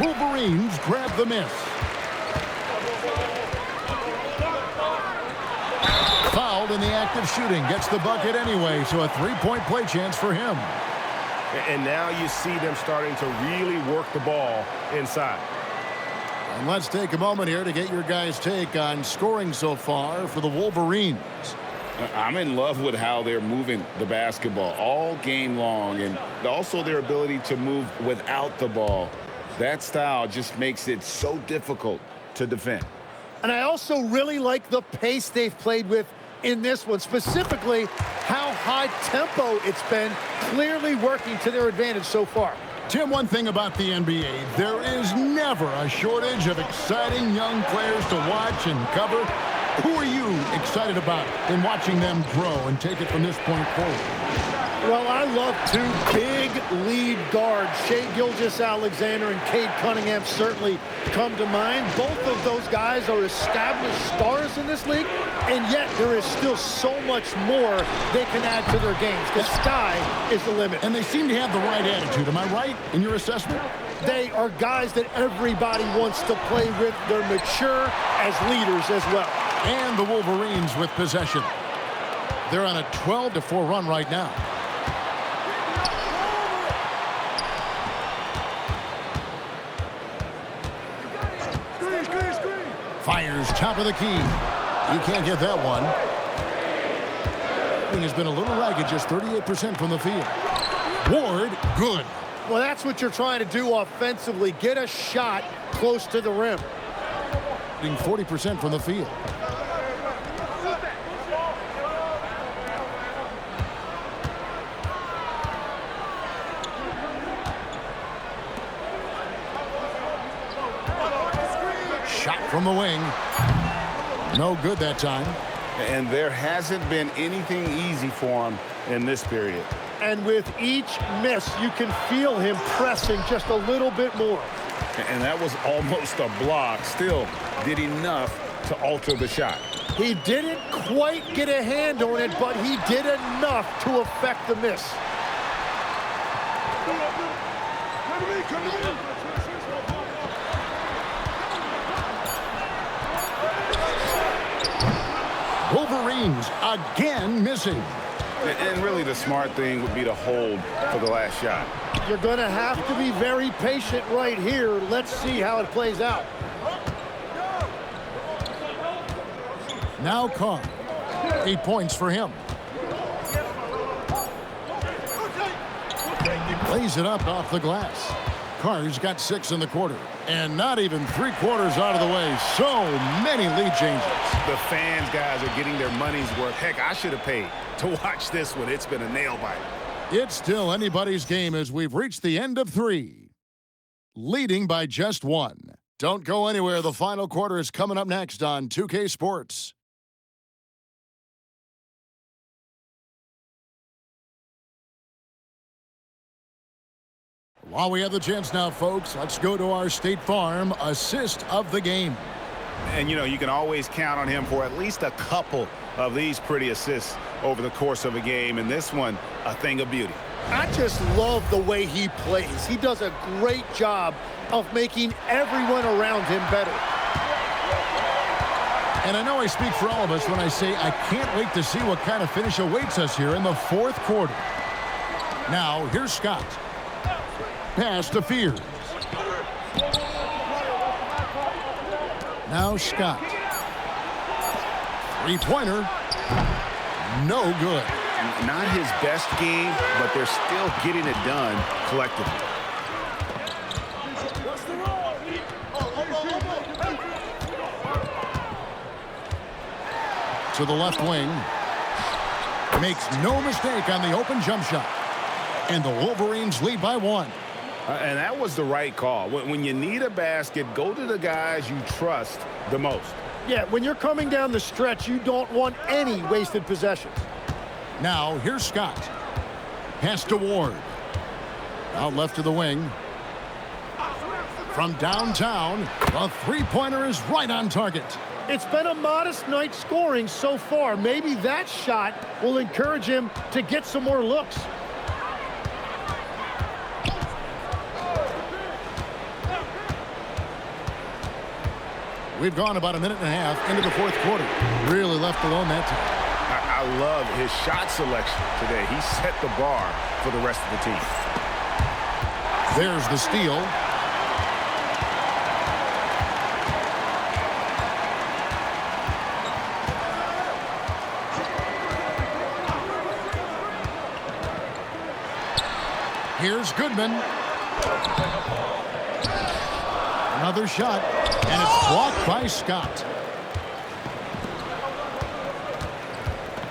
[SPEAKER 1] Wolverines grab the miss. Fouled in the act of shooting. Gets the bucket anyway, so a 3-point play chance for him.
[SPEAKER 7] And now you see them starting to really work the ball inside.
[SPEAKER 1] And let's take a moment here to get your guys' take on scoring so far for the Wolverines.
[SPEAKER 6] I'm in love with how they're moving the basketball all game long, and also their ability to move without the ball. That style just makes it so difficult to defend.
[SPEAKER 3] And I also really like the pace they've played with in this one, specifically how high tempo it's been, clearly working to their advantage so far.
[SPEAKER 1] Tim, one thing about the NBA, there is never a shortage of exciting young players to watch and cover. Who are you excited about in watching them grow and take it from this point forward?
[SPEAKER 3] Well, I love 2 big lead guards. Shai Gilgeous-Alexander and Cade Cunningham certainly come to mind. Both of those guys are established stars in this league, and yet there is still so much more they can add to their games. The sky is the limit.
[SPEAKER 1] And they seem to have the right attitude. Am I right in your assessment?
[SPEAKER 3] They are guys that everybody wants to play with. They're mature as leaders as well.
[SPEAKER 1] And the Wolverines with possession. They're on a 12-4 run right now. Fires top of the key. You can't get that one. He has been a little ragged, just 38% from the field. Ward, good.
[SPEAKER 3] Well, that's what you're trying to do offensively. Get a shot close to the rim.
[SPEAKER 1] 40% from the field. Shot from the wing. No good that time.
[SPEAKER 2] And there hasn't been anything easy for him in this period.
[SPEAKER 3] And with each miss, you can feel him pressing just a little bit more.
[SPEAKER 2] And that was almost a block. Still did enough to alter the shot.
[SPEAKER 3] He didn't quite get a hand on it, but he did enough to affect the miss.
[SPEAKER 1] Wolverines again missing.
[SPEAKER 2] And really the smart thing would be to hold for the last shot.
[SPEAKER 3] You're going to have to be very patient right here. Let's see how it plays out.
[SPEAKER 1] Now Carr. 8 points for him. Lays it up off the glass. Carr's got 6 in the quarter. And not even 3 quarters out of the way. So many lead changes.
[SPEAKER 2] The fans, guys, are getting their money's worth. Heck, I should have paid to watch this one. It's been a nail biter.
[SPEAKER 1] It's still anybody's game as we've reached the end of 3. Leading by just 1. Don't go anywhere. The final quarter is coming up next on 2K Sports. While we have the chance now, folks, let's go to our State Farm assist of the game.
[SPEAKER 2] And, you can always count on him for at least a couple of these pretty assists over the course of a game. And this one, a thing of beauty.
[SPEAKER 3] I just love the way he plays. He does a great job of making everyone around him better.
[SPEAKER 1] And I know I speak for all of us when I say I can't wait to see what kind of finish awaits us here in the fourth quarter. Now, here's Scott. Pass to Fears. Now Scott. Three-pointer. No good.
[SPEAKER 2] Not his best game, but they're still getting it done collectively.
[SPEAKER 1] To the left wing. Makes no mistake on the open jump shot. And the Wolverines lead by 1.
[SPEAKER 2] And that was the right call. When you need a basket, go to the guys you trust the most.
[SPEAKER 3] Yeah, when you're coming down the stretch, you don't want any wasted possessions.
[SPEAKER 1] Now, here's Scott. Pass to Ward. Out left to the wing. From downtown, the three-pointer is right on target.
[SPEAKER 3] It's been a modest night scoring so far. Maybe that shot will encourage him to get some more looks.
[SPEAKER 1] We've gone about a minute and a half into the fourth quarter. Really left alone that time.
[SPEAKER 2] I love his shot selection today. He set the bar for the rest of the team.
[SPEAKER 1] There's the steal. Here's Goodman. Another shot, and it's blocked by Scott.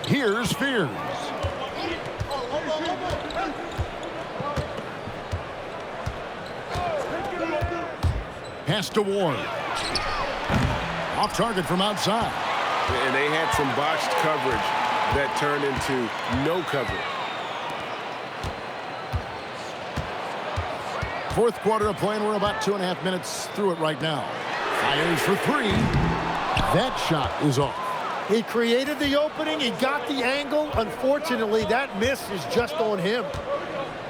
[SPEAKER 1] Here's Fears. Pass to Ward. Off target from outside.
[SPEAKER 7] And they had some botched coverage that turned into no coverage.
[SPEAKER 1] Fourth quarter of play, and we're about 2.5 minutes through it right now. Fires for 3. That shot is off.
[SPEAKER 3] He created the opening. He got the angle. Unfortunately, that miss is just on him.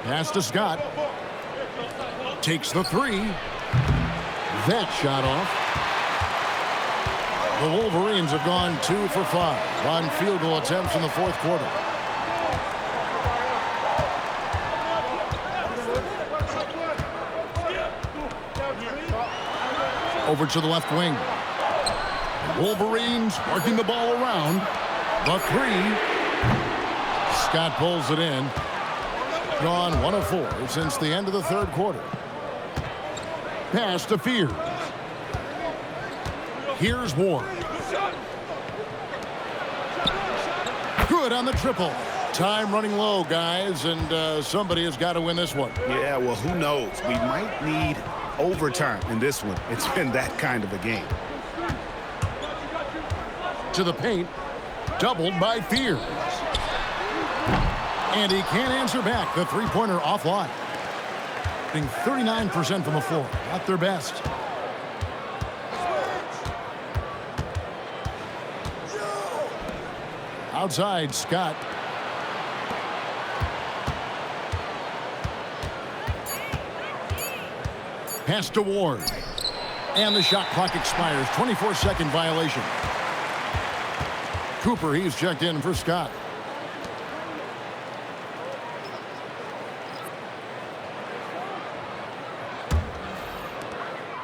[SPEAKER 1] Pass to Scott. Takes the 3. That shot off. The Wolverines have gone 2 for 5 on field goal attempts in the fourth quarter. Over to the left wing. Wolverines working the ball around. The 3. Scott pulls it in. Gone 1 of 4 since the end of the third quarter. Pass to Fears. Here's Ward. Good on the triple. Time running low, guys, and somebody has got to win this one.
[SPEAKER 2] Yeah, well, who knows? We might need overtime in this one. It's been that kind of a game.
[SPEAKER 1] To the paint, doubled by Fears. And he can't answer back. The three-pointer offline. Being 39% from the floor. Not their best. Outside, Scott. Pass to Ward. And the shot clock expires. 24-second violation. Cooper, he's checked in for Scott.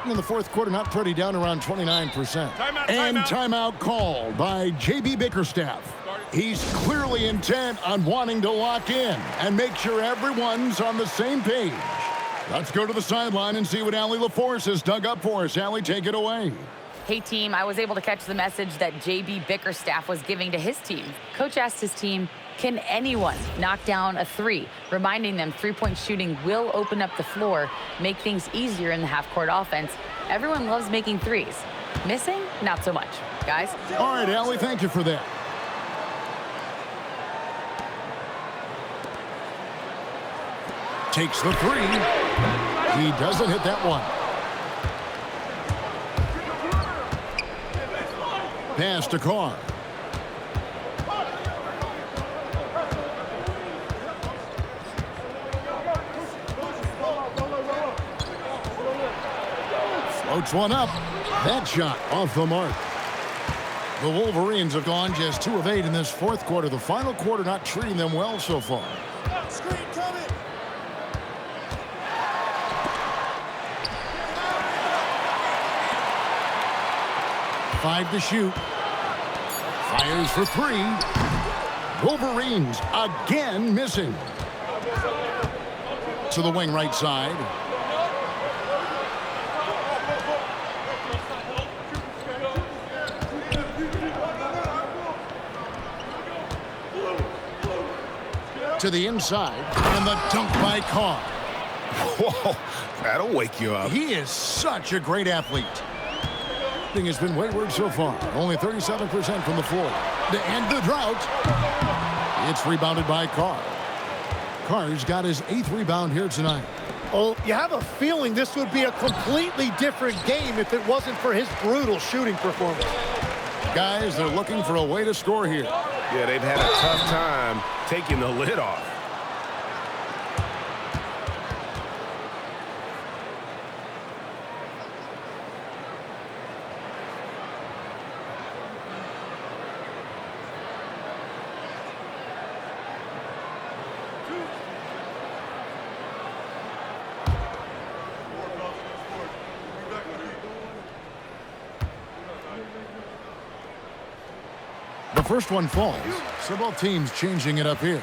[SPEAKER 1] In the fourth quarter, not pretty, down around 29%. Timeout called by J.B. Bickerstaff. He's clearly intent on wanting to lock in and make sure everyone's on the same page. Let's go to the sideline and see what Allie LaForce has dug up for us. Allie, take it away.
[SPEAKER 4] Hey, team, I was able to catch the message that J.B. Bickerstaff was giving to his team. Coach asked his team, can anyone knock down a 3? Reminding them three-point shooting will open up the floor, make things easier in the half-court offense. Everyone loves making threes. Missing? Not so much. Guys?
[SPEAKER 1] All right, Allie, thank you for that. Takes the 3. He doesn't hit that one. Pass to Carr. Floats one up. That shot off the mark. The Wolverines have gone just 2 of 8 in this fourth quarter. The final quarter not treating them well so far.
[SPEAKER 3] Screen coming.
[SPEAKER 1] 5 to shoot. Fires for 3. Wolverines again missing. To the wing right side. To the inside, and the dunk by Carr.
[SPEAKER 7] Whoa, that'll wake you up.
[SPEAKER 1] He is such a great athlete. Thing has been wayward so far. Only 37% from the floor. To end the drought, it's rebounded by Carr. Carr's got his 8th rebound here tonight.
[SPEAKER 3] Oh, you have a feeling this would be a completely different game if it wasn't for his brutal shooting performance.
[SPEAKER 1] Guys, they're looking for a way to score here.
[SPEAKER 7] Yeah, they've had a tough time taking the lid off.
[SPEAKER 1] The first one falls, so both teams changing it up here.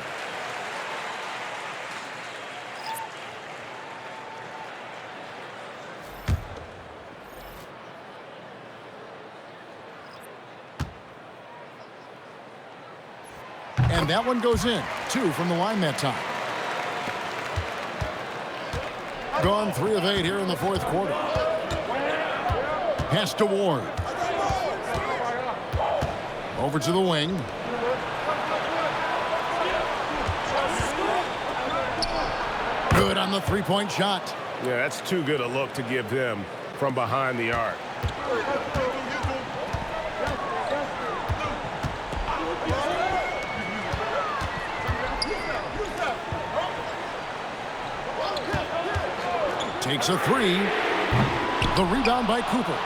[SPEAKER 1] And that one goes in. 2 from the line that time. Gone 3 of 8 here in the fourth quarter. Pass to Ward. Over to the wing. Good on the three-point shot.
[SPEAKER 7] Yeah, that's too good a look to give them from behind the arc.
[SPEAKER 1] Takes a 3. The rebound by Cooper.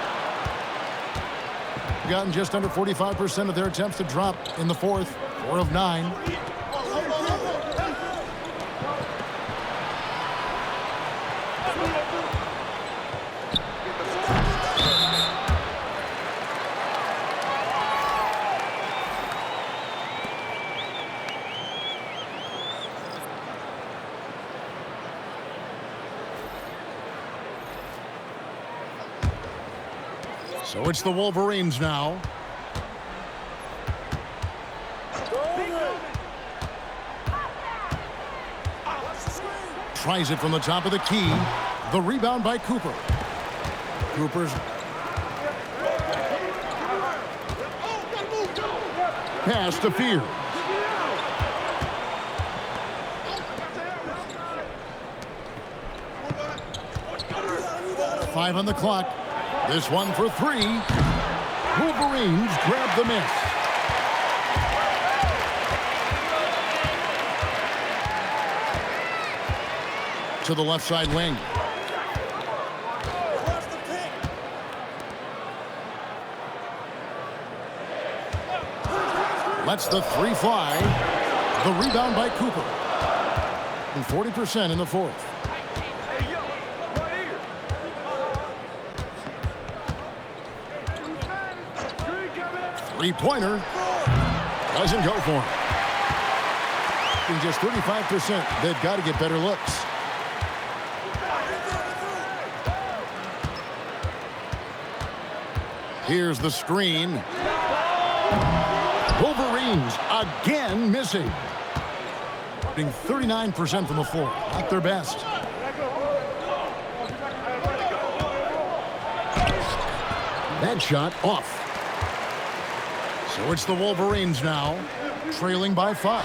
[SPEAKER 1] Gotten just under 45% of their attempts to drop in the fourth. 4 of 9. So it's the Wolverines now. Tries it from the top of the key. The rebound by Cooper. Cooper's pass to Fear. Five on the clock. This one for 3. Wolverines grab the miss. To the left side wing. Lets the 3 fly. The rebound by Cooper. And 40% in the fourth. Three-pointer doesn't go for him. In just 35%, they've got to get better looks. Here's the screen. Wolverines again missing. Being 39% from the floor. Not their best. That shot off. So it's the Wolverines now, trailing by 5.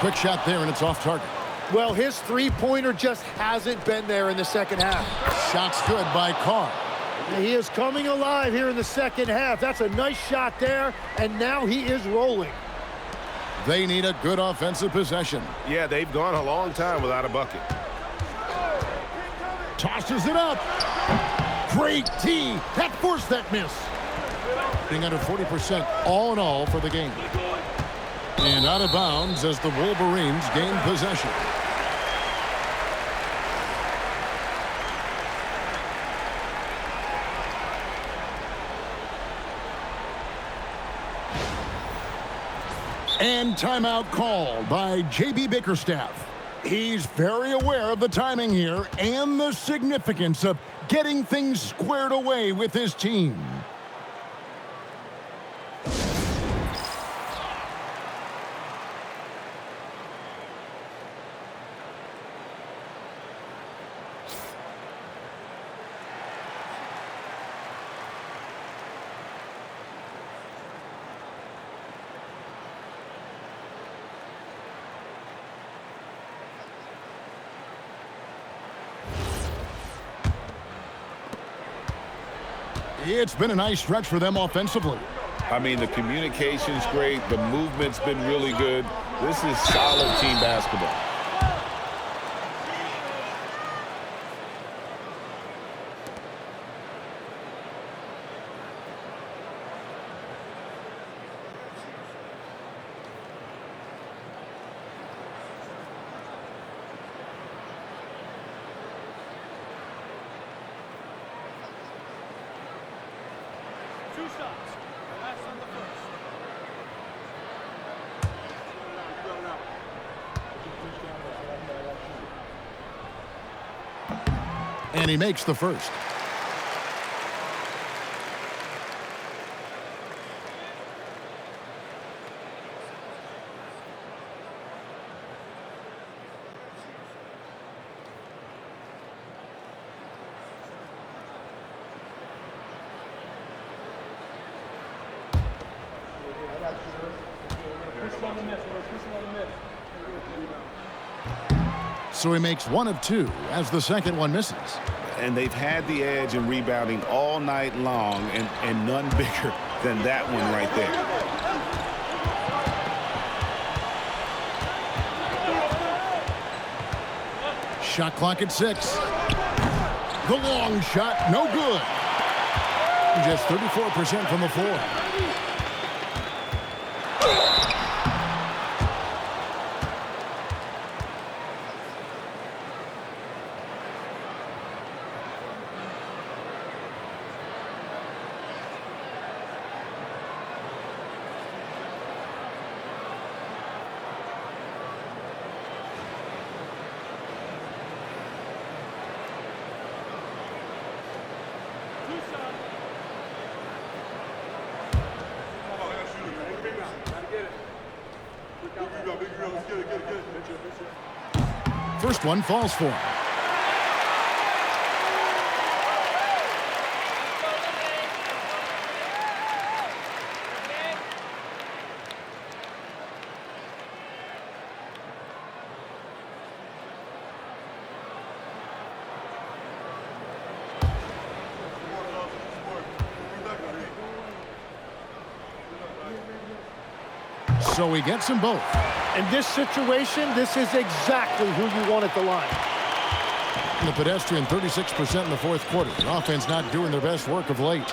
[SPEAKER 1] Quick shot there, and it's off target.
[SPEAKER 3] Well, his three-pointer just hasn't been there in the second half.
[SPEAKER 1] Shot's good by Carr.
[SPEAKER 3] He is coming alive here in the second half. That's a nice shot there, and now he is rolling.
[SPEAKER 1] They need a good offensive possession.
[SPEAKER 7] Yeah, they've gone a long time without a bucket.
[SPEAKER 1] Tosses it up. Great D. That forced that miss. Being under 40% all in all for the game. And out of bounds as the Wolverines gain possession. And timeout called by JB Bickerstaff. He's very aware of the timing here and the significance of getting things squared away with his team. It's been a nice stretch for them offensively.
[SPEAKER 5] I mean, the communication's great. The movement's been really good. This is solid team basketball.
[SPEAKER 1] And he makes the first. So he makes one of two as the second one misses.
[SPEAKER 2] And they've had the edge in rebounding all night long, and none bigger than that one right there.
[SPEAKER 1] Shot clock at 6. The long shot, no good. Just 34% from the floor. First one falls for him. So he gets them both.
[SPEAKER 3] In this situation, this is exactly who you want at the line.
[SPEAKER 1] The pedestrian 36% in the fourth quarter. The offense not doing their best work of late.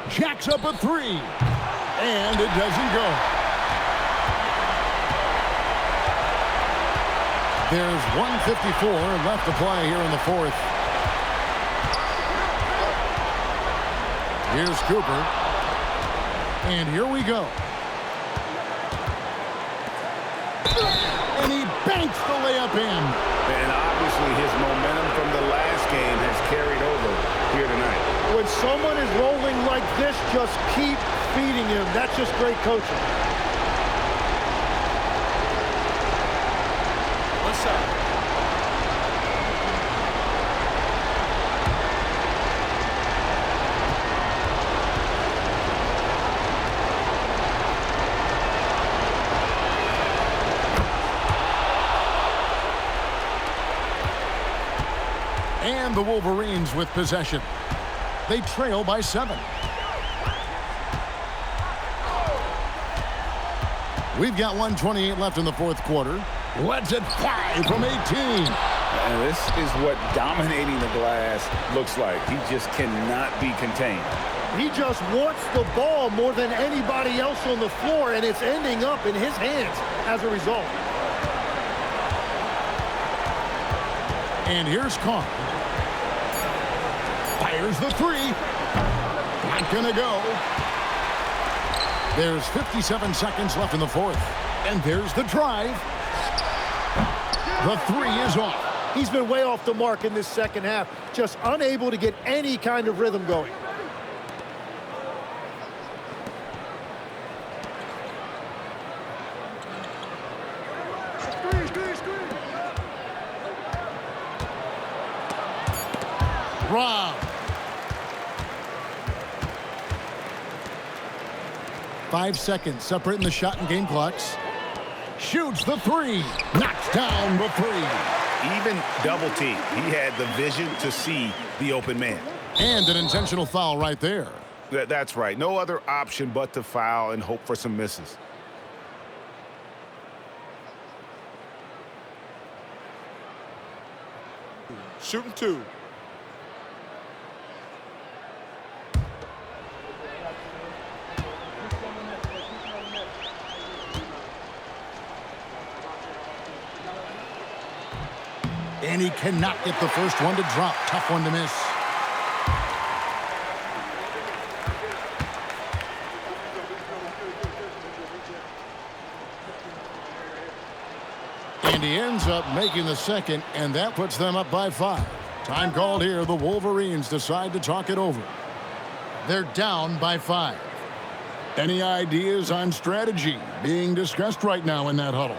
[SPEAKER 1] Jacks up a 3. And it doesn't go. There's 1:54 left to play here in the fourth. Here's Cooper. And here we go. And he banks the layup in.
[SPEAKER 2] And obviously his momentum from the last game has carried over here tonight.
[SPEAKER 3] When someone is rolling like this, just keep feeding him. That's just great coaching.
[SPEAKER 8] What's up?
[SPEAKER 1] And the Wolverines with possession. They trail by 7. We've got 1:28 left in the fourth quarter. Let's it fly from 18.
[SPEAKER 2] And this is what dominating the glass looks like. He just cannot be contained.
[SPEAKER 3] He just wants the ball more than anybody else on the floor, and it's ending up in his hands as a result.
[SPEAKER 1] And here's Carr. Fires the 3. Not gonna go. There's 57 seconds left in the fourth. And there's the drive. The 3 is off.
[SPEAKER 3] He's been way off the mark in this second half, just unable to get any kind of rhythm going.
[SPEAKER 1] Rob. 5 seconds separating the shot and game clocks. Shoots the 3. Knocks down the 3.
[SPEAKER 2] Even double team. He had the vision to see the open man.
[SPEAKER 1] And an intentional foul right there.
[SPEAKER 2] That's right. No other option but to foul and hope for some misses.
[SPEAKER 7] Shooting 2.
[SPEAKER 1] And he cannot get the first one to drop. Tough one to miss. And he ends up making the second, and that puts them up by 5. Time called here. The Wolverines decide to talk it over. They're down by 5. Any ideas on strategy being discussed right now in that huddle?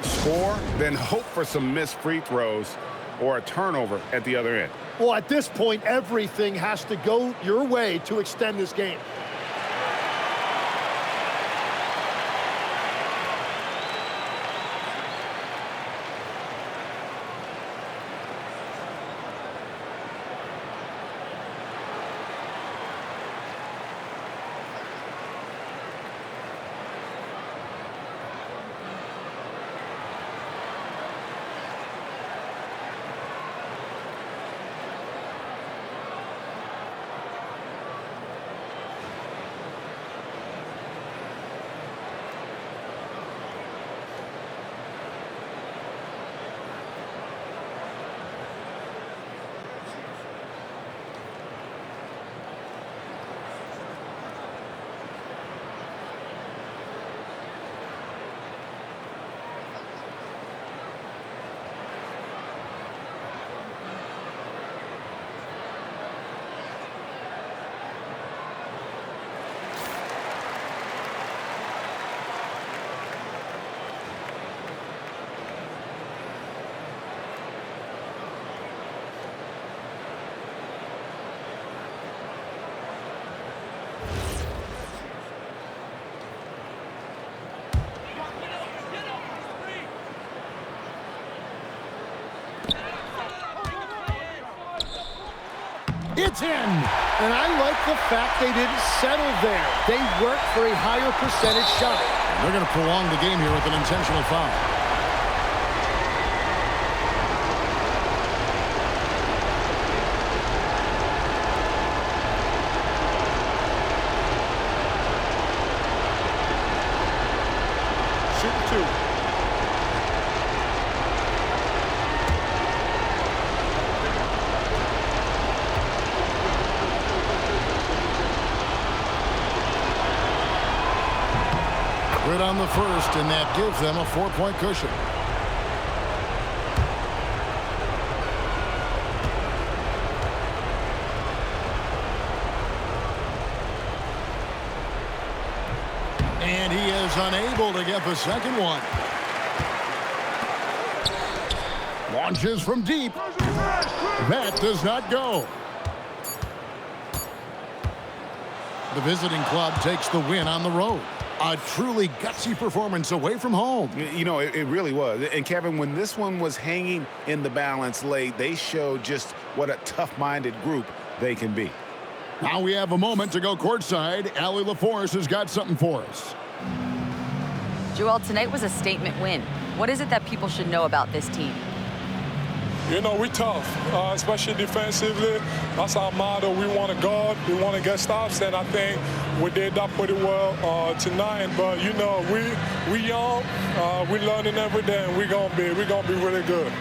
[SPEAKER 2] Score, then hope for some missed free throws or a turnover at the other end.
[SPEAKER 3] Well, at this point, everything has to go your way to extend this game.
[SPEAKER 1] It's in.
[SPEAKER 3] And I like the fact they didn't settle there. They worked for a higher percentage shot.
[SPEAKER 1] They're going to prolong the game here with an intentional foul.
[SPEAKER 7] Shooting 2.
[SPEAKER 1] Good on the first, and that gives them a 4-point cushion. And he is unable to get the second one. Launches from deep. That does not go. The visiting club takes the win on the road. A truly gutsy performance away from home.
[SPEAKER 2] You know, it really was. And, Kevin, when this one was hanging in the balance late, they showed just what a tough-minded group they can be.
[SPEAKER 1] Now we have a moment to go courtside. Allie LaForce has got something for us.
[SPEAKER 4] Joel, tonight was a statement win. What is it that people should know about this team?
[SPEAKER 12] You know, we tough, especially defensively. That's our motto. We want to guard, we want to get stops, and I think we did that pretty well tonight. But you know, we young, we learning every day, and we're gonna be really good.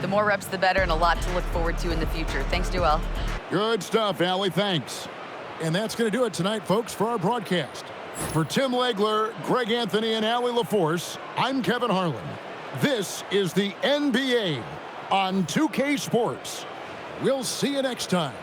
[SPEAKER 4] The more reps, the better, and a lot to look forward to in the future. Thanks, Joel.
[SPEAKER 1] Good stuff, Allie. Thanks. And that's going to do it tonight, folks, for our broadcast. For Tim Legler, Greg Anthony, and Allie LaForce, I'm Kevin Harlan. This is the NBA on 2K Sports. We'll see you next time.